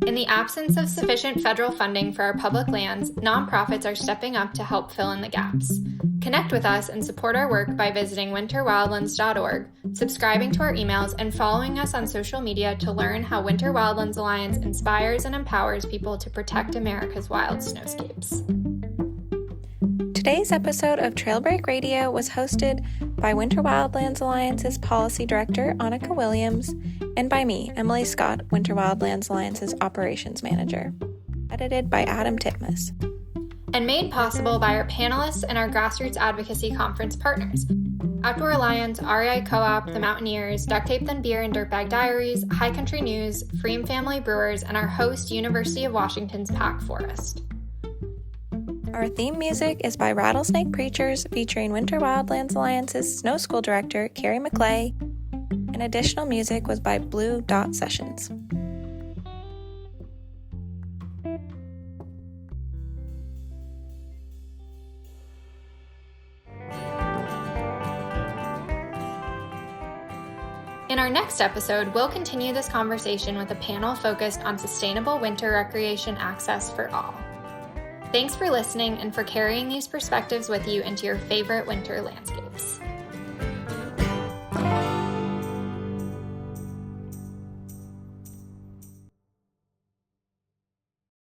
In the absence of sufficient federal funding for our public lands, nonprofits are stepping up to help fill in the gaps. Connect with us and support our work by visiting winterwildlands.org, subscribing to our emails, and following us on social media to learn how Winter Wildlands Alliance inspires and empowers people to protect America's wild snowscapes. Today's episode of Trailbreak Radio was hosted by Winter Wildlands Alliance's Policy Director, Annika Williams, and by me, Emily Scott, Winter Wildlands Alliance's Operations Manager. Edited by Adam Titmus. And made possible by our panelists and our Grassroots Advocacy Conference partners. Outdoor Alliance, REI Co-op, the Mountaineers, Duct Tape Then Beer and Dirtbag Diaries, High Country News, Freem Family Brewers, and our host, University of Washington's Pack Forest. Our theme music is by Rattlesnake Preachers, featuring Winter Wildlands Alliance's Snow School Director, Carrie McClay, and additional music was by Blue Dot Sessions. In our next episode, we'll continue this conversation with a panel focused on sustainable winter recreation access for all. Thanks for listening and for carrying these perspectives with you into your favorite winter landscape.